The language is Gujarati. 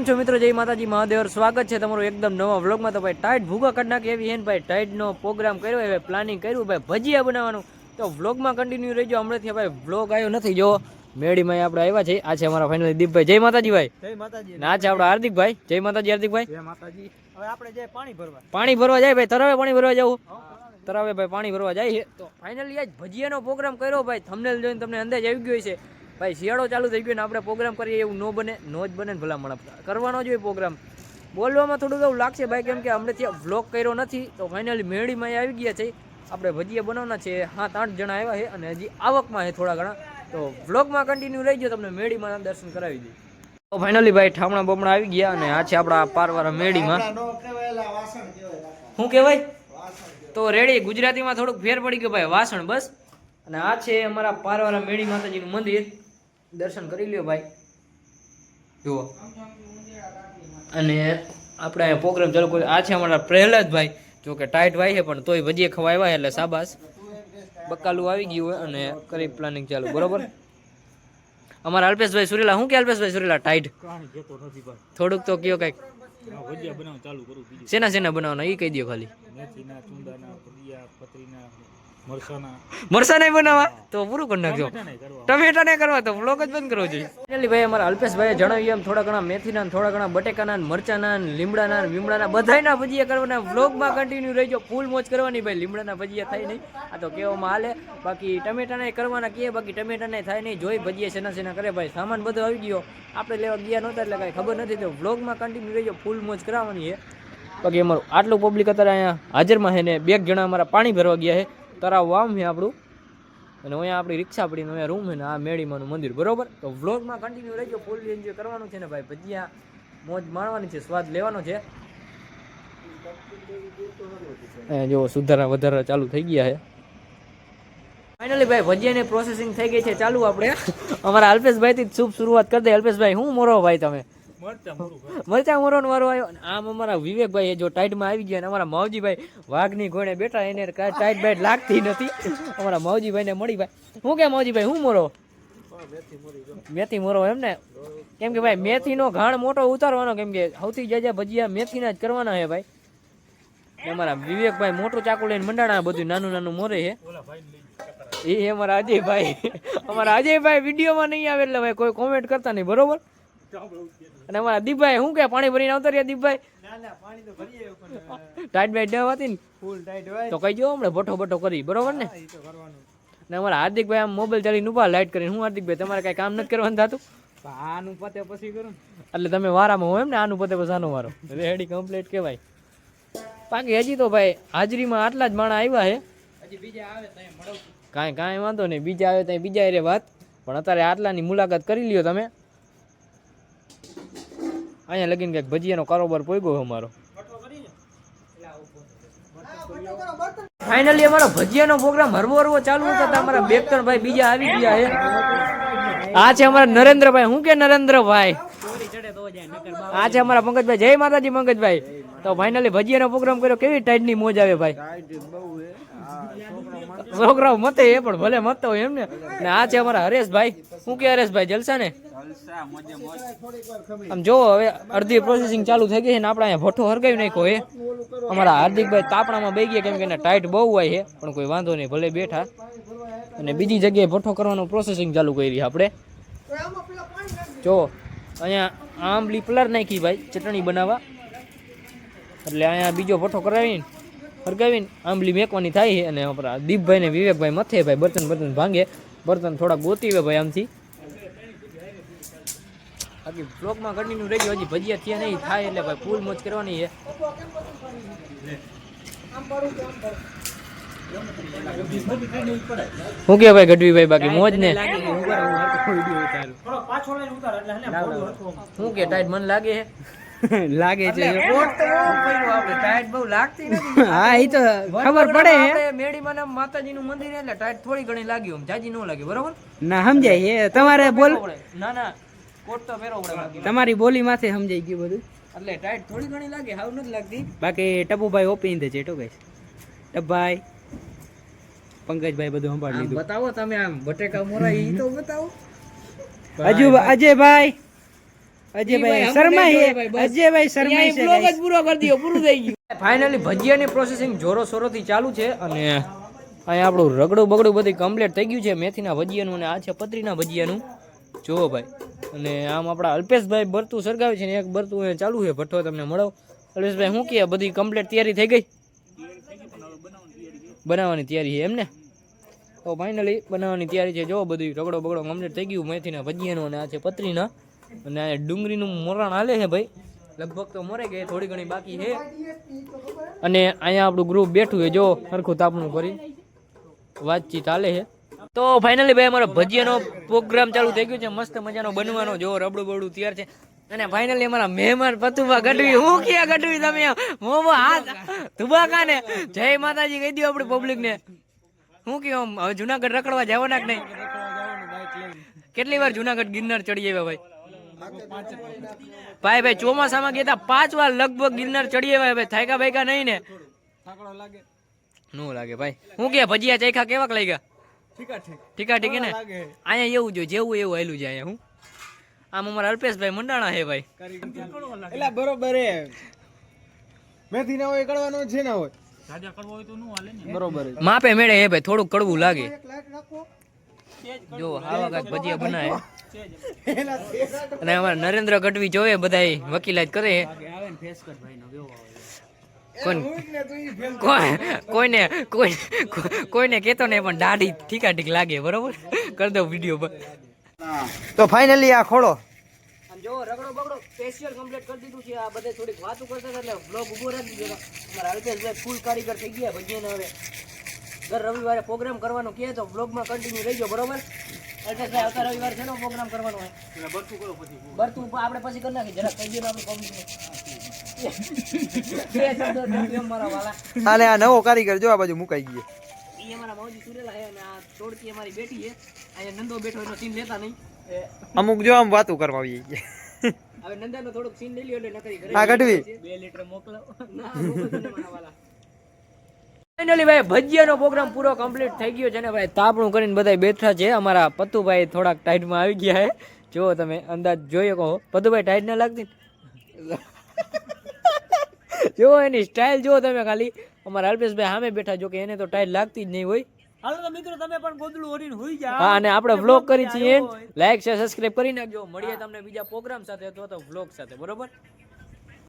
છો મિત્રો? જય માતાજી મહાદેવ, સ્વાગત છે તમારું એકદમ નવા વ્લોગમાં। તો ભાઈ ટાઈટ ભૂગા કાઢ નાખી એવી હે ને ભાઈ, ટાઈટનો પ્રોગ્રામ કર્યો હવે, પ્લાનિંગ કર્યું ભાઈ ભજીયા બનાવવાનું। તો વ્લોગમાં કન્ટિન્યુ રહેજો। હમણાંથી ભાઈ વ્લોગ આવ્યો નથી, જો મેડીમાં આપણે આવ્યા છે। આ છે અમારા ફાઇનલી દીપભાઈ। જય માતાજી ભાઈ। જય માતાજી। ના છે આપણા હાર્દિકભાઈ। જય માતાજી હાર્દિકભાઈ। જય માતાજી। હવે આપણે જાય પાણી ભરવા જાય ભાઈ, તરાવે પાણી ભરવા જવું, તરાવે ભાઈ પાણી ભરવા જાય છે। તો ફાઇનલી આજ ભજીયાનો પ્રોગ્રામ કર્યો ભાઈ, થંબનેલ જોઈને તમને અંદાજ આવી ગયો છે ભાઈ, શિયાળો ચાલુ થઈ ગયો ને આપણે પ્રોગ્રામ કરીએ એવું ન બને, નો જ બને ને ભલામણ કરવાનો જોઈએ પ્રોગ્રામ। બોલવામાં થોડુંક એવું લાગશે ભાઈ, કેમ કે હમણાંથી વ્લોગ કર્યો નથી। તો ફાઇનલી મેળીમાં આવી ગયા છે, આપણે ભજીયા બનાવવાના છે। 7-8 જણા આવ્યા છે અને હજી આવકમાં છે થોડા ઘણા। તો વ્લોગમાં કન્ટિન્યુ રહીજો, તમને મેળીમાં દર્શન કરાવી દઈએ। તો ફાઇનલી ભાઈ ઠામણા બમણા આવી ગયા અને આ છે આપણા પારવાળા મેળીમાં। શું કહેવાય? તો રેડી, ગુજરાતીમાં થોડુંક ફેર પડી ગયો ભાઈ, વાસણ બસ। અને આ છે અમારા પારવાળા મેળી માતાજીનું મંદિર, દર્શન કરી લ્યો ભાઈ, જુઓ। અને આપણે અહીંયા પ્રોગ્રામ ચાલુ કર્યો। આ છે અમારા પ્રહલાદભાઈ, જો કે ટાઈટ ભાઈ છે પણ તોય ભજીયા ખવા આવ્યા એટલે શાબાશ। બકાલું આવી ગયું હોય અને કરી પ્લાનિંગ ચાલુ, બરોબર। અમારા અલ્પેશભાઈ સુરેલા, શું કે અલ્પેશભાઈ સુરેલા ટાઈટ થોડુંક તો કયો કઈક શેના શેના બનાવવાના એ કહી દો ખાલી। મરસા નહીં બનાવવા તો પૂરું કરી નાખજો, ટમેટા નહીં કરવા તો વ્લોગ જ બંધ કરવો જોઈએ। ફાઇનલી ભાઈ અમારા અલ્પેશભાઈએ જણાવ્યું એમ થોડા ઘણા મેથીના, થોડા ઘણા બટેકાના, મરચાના, લીમડાના, લીમડાના બધાયના ભજીયા કરવાના। વ્લોગમાં કન્ટિન્યુ રહેજો, ફૂલ મોજ કરવાની ભાઈ। લીમડાના ભજીયા થાય નહીં આ તો કહેવામાં હાલે, બાકી ટમેટાના કરવાના કહીએ, બાકી ટમેટાના થાય નહીં। જોઈ ભજીયા શેના શેના કરે ભાઈ, સામાન બધો આવી ગયો, આપણે લેવા ગયા નહોતા એટલે કાંઈ ખબર નથી। તો વ્લોગમાં કન્ટિન્યુ રહેજો, ફૂલ મોજ કરાવવાની છે। બાકી અમારું આટલું પબ્લિક અત્યારે અહીંયા હાજરમાં છે ને 2 જણા અમારા પાણી ભરવા ગયા છે, તરાવ વામ છે આપણું, અને અહીંયા આપણી રિક્ષા પડીને અહીંયા રૂમ છે ને આ મેળીમાનું મંદિર, બરોબર। તો વ્લોગમાં કન્ટિન્યુ રહેજો, ફૂલ એન્જોય કરવાનું છે ને ભાઈ, ભજીયા મોજ માણવાની છે, સ્વાદ લેવાનો છે। જો સુધારા વધારા ચાલુ થઈ ગયા છે। ફાઇનલી ભાઈ ભજીયાની પ્રોસેસિંગ થઈ ગઈ છે ચાલુ। આપણે અમારા અલ્પેશભાઈથી શુભ શરૂઆત કરી દે। અલ્પેશભાઈ શું મોરો ભાઈ તમે? મરચા મોરવાનો વારો આવ્યો। આમ અમારા વિવેકભાઈ જો ટાઈટમાં આવી ગયા, અને અમારા માવજીભાઈ વાઘની ઘોડે બેઠા, એને ટાઈટ બાઈટ લાગતી નથી। અમારા માવજીભાઈને મળી ભાઈ, શું કે માવજીભાઈ શું મોરો? મેથી મોરો એમ ને, કેમ કે ભાઈ મેથીનો ઘાણ મોટો ઉતારવાનો, કેમ કે સૌથી જાજા ભજીયા મેથીના જ કરવાના છે ભાઈ। અમારા વિવેકભાઈ મોટું ચાકુ લઈને મંડાણા, બધું નાનું નાનું મોરે છે। એ અમારા અજયભાઈ, અમારા અજયભાઈ વિડીયોમાં નહીં આવે એટલે ભાઈ કોઈ કોમેન્ટ કરતા નહીં, બરોબર। અને અમારા દીપભાઈ શું કે પાણી ભરીને આવતા રહ્યા દીપભાઈ? ટાઈટ બાઈટ ન હતી ને ફૂલ ટાઈટ હોય તો કહીજો, હમણાં ભઠ્ઠો બઠ્ઠો કરી, બરોબર ને? ને અમારા હાર્દિકભાઈ આમ મોબાઈલ ચાલીને ઉભા લાઈટ કરીને, હું હાર્દિકભાઈ તમારે કઈ કામ નથી કરવાનું થતું? આનું પતે પછી કરું એટલે તમે વારામાં હોય એમ ને, આનું પતે પછી આનો વારો, રેડી કમ્પ્લીટ કહેવાય। બાકી હજી તો ભાઈ હાજરીમાં આટલા જ માણા આવ્યા છે, હજી બીજા આવે તો કાંઈ વાંધો નહીં, બીજા આવે તો બીજા એ વાત, પણ અત્યારે આટલાની મુલાકાત કરી લ્યો તમે। અહીંયા લગીને કંઈક ભજીયાનો કારોબાર પોગ્યો અમારો। ફાઇનલી અમારો ભજીયાનો પ્રોગ્રામ હરવો ચાલુ હતો, અમારા 2-3 ભાઈ બીજા આવી ગયા છે। આ છે અમારા નરેન્દ્રભાઈ, શું કે નરેન્દ્રભાઈ? આ છે અમારા પંકજભાઈ। જય માતાજી પંકજભાઈ। તો ફાઇનલી ભજીયાનો પ્રોગ્રામ કર્યો, કેવી ટાઈટની મોજ આવે ભાઈ? છોકરાઓ મતે એ પણ ભલે મતતો હોય એમ ને। આ છે અમારા હરેશભાઈ, શું કે હરેશભાઈ જલસા ને? આમ જો હવે અડધી પ્રોસેસિંગ ચાલુ થઈ ગઈ છે ને, આપણે અહીંયા ભઠ્ઠો હરગાવી નાખ્યો છે। અમારા હાર્દિકભાઈ તાપણામાં બે ગયા, કેમ કે એને ટાઈટ બહુ હોય છે, પણ કોઈ વાંધો નહીં, ભલે બેઠા। અને બીજી જગ્યાએ ભઠ્ઠો કરવાનું પ્રોસેસિંગ ચાલુ કરી આપણે। જો અહીંયા આંબલી પલાર નાખી ભાઈ ચટણી બનાવવા, એટલે અહીંયા બીજો ભઠ્ઠો કરાવીને હરગાવીને આંબલી મેકવાની થાય છે। અને આપણા દીપભાઈ ને વિવેકભાઈ મથે ભાઈ, બર્તન ભાંગે, બર્તન થોડા ગોતીવે ભાઈ આમથી। બાકી બ્લોગમાં કન્ટિન્યુ રહેજો, હજી ભજીયા થયા નહીં, થાય એટલે ભાઈ ફૂલ મોજ કરવાની છે। શું કે ભાઈ ગઢવીભાઈ, બાકી મોજ ને? શું કે ટાઈટ મન લાગે છે? લાગે છે ટાઈટ બહુ લાગતી નથી। હા એ તો ખબર પડે, મેડીમાં માતાજીનું મંદિર એટલે ટાઈટ થોડી ઘણી લાગી, જાજી ન લાગે, બરોબર ના? સમજાય તમારે બોલ, ના ના કોટ તો ફેરવો પડે, તમારી બોલી માથે સમજાઈ ગયું બધું, એટલે ટાઈટ થોડી ઘણી લાગે, હાવ નથી લાગતી। બાકી ટપુભાઈ ઓપી દે છે, ટપભાઈ પંકજભાઈ બધું સંભાળી લીધું। બતાવો તમે આમ બટેકા મોરા ઈ તો બતાવો। અજયભાઈ અજયભાઈ શર્મા છે, અજયભાઈ શર્મા છે બ્લોગ જ પૂરો કરી દીધો, પૂરું થઈ ગયું. ફાઇનલી ભજીયાની પ્રોસેસિંગ જોરો શોરોથી ચાલુ છે અને અહીંયા આપણું રગડું બગડું બધું કમ્પ્લીટ થઈ ગયું છે મેથીના ભજીયાનું અને આ છે પતરીના ભજીયાનું. જુઓ ભાઈ, અને આમ આપણા અલ્પેશભાઈ બરતું સળગાવે છે ને એક બરતું અહીંયા ચાલુ છે ભઠ્ઠો. તમને મળો અલ્પેશભાઈ, શું કહે, બધી કમ્પ્લીટ તૈયારી થઈ ગઈ? બનાવવાની તૈયારી છે એમને? તો ફાઇનલી બનાવવાની તૈયારી છે. જો બધું રગડો બગડો કમ્પ્લીટ થઈ ગયું મેથીના ભજીયાનું અને આ છે પતરીના. અને આ ડુંગળીનું મોરાણ હાલે છે ભાઈ, લગભગ તો મોરે ગઈ, થોડી ઘણી બાકી છે. અને અહીંયા આપણું ગ્રુપ બેઠું છે, જો સરખું તાપણું કરી વાતચીત હાલે છે. તો ફાઇનલી ભાઈ અમારો ભજીયાનો પ્રોગ્રામ ચાલુ થઈ ગયો છે, મસ્ત મજાનો બનવાનો. જો રબડું બબડું તૈયાર છે. અને ફાઇનલી અમારા મહેમાન પતુભા ગઢવી, હું ક્યાં ગઢવી તમે મોમો હાથ ધુબાકા ને જય માતાજી કહી દો આપણી પબ્લિક ને. હું કેવું હવે જુનાગઢ રખડવા જવાના કે નહીં? કેટલી વાર જુનાગઢ ગિરનાર ચડી આવ્યા ભાઈ? ભાઈ ચોમાસામાં ગયા હતા 5 વાર લગભગ ગિરનાર ચડી આવ્યા ભાઈ. થાયકા ભાઈકા નહીં ને? નો લાગે ભાઈ. હું કે ભજીયા ચાખ્યા કેવાક લાગ્યા? ઠીકા ઠીક ને? અહીંયા એવું જોઈએ, જેવું એવું આયલું છે અહીંયા. હું આમ અમારા અલ્પેશભાઈ મંડાણા હે ભાઈ. એટલે બરોબર હે, મેથી ના હોય કડવાનો છે ના હોય બરોબર માપે મેળે હે ભાઈ, થોડુંક કડવું લાગે. જો આવા કાંઈક ભજીયા બનાવે. અને અમારા નરેન્દ્ર ગઢવી જોવે બધા વકીલાત કરે. કોઈને કેતો નહીં પણ દાઢી ઠીકા ઠીક લાગે. બરોબર, કરી દઉં વિડીયો પર. તો ફાઇનલી આ ખોળો જો રગડો બગડો સ્પેશિયલ કમ્પ્લીટ કરી દીધું છે. આ બધે થોડીક વાતો કરતા હતા એટલે બ્લોગ ઉભો રાખી દીધો. અમારા અલ્પેશભાઈ ફૂલ કારીગર થઈ ગયા ભજીયાને. હવે દર રવિવારે પ્રોગ્રામ કરવાનો કહે તો બ્લોગમાં કન્ટિન્યુ રહીજો. બરોબર અલ્પેશભાઈ, આવતા રવિવારે છે પ્રોગ્રામ કરવાનો હોય? બરતું આપણે પછી કરી નાખી, જરા કહી દો આપણી મારા વાલા. અને આ નવો કારીગર જો આ બાજુ મુકાઈ ગયો. એ અમારા માવજી સુરેલા છે અને આ તોડકી અમારી બેટી છે. અહીંયા નંદો બેઠો એનો સીન લેતા નહીં. અમુક જો આમ વાતો કરવા આવી ગઈ. હવે નંદાનો થોડુંક સીન લઈ લ્યો એટલે નકરી કરે. આ ગઢવી 2 લીટર મોકલો. ના મારા વાલા. ફાઇનલી ભાઈ ભજીયાનો પ્રોગ્રામ પૂરો કમ્પ્લીટ થઈ ગયો છે ને ભાઈ. તાપણું કરીને બધા બેઠા છે. અમારા પતુભાઈ થોડાક ટાઈટમાં આવી ગયા છે. જો તમે અંદાજ જોઈ શકો. પતુભાઈ ટાઈટ ના લાગતી? જો એની સ્ટાઇલ જો તમે ખાલી. અમારા અલ્પેશભાઈ સામે બેઠા, જો કે એને તો ટાઈટ લાગતી જ નહીં હોય. હાલો તો મિત્રો તમે પણ ગોદડું ઓરીને હોઈ જાઓ. હા, અને આપણે વ્લોગ કરી છીએ. લાઈક શેર સબસ્ક્રાઇબ કરી નાખજો. મળીએ તમને બીજા પ્રોગ્રામ સાથે અથવા તો વ્લોગ સાથે. બરોબર.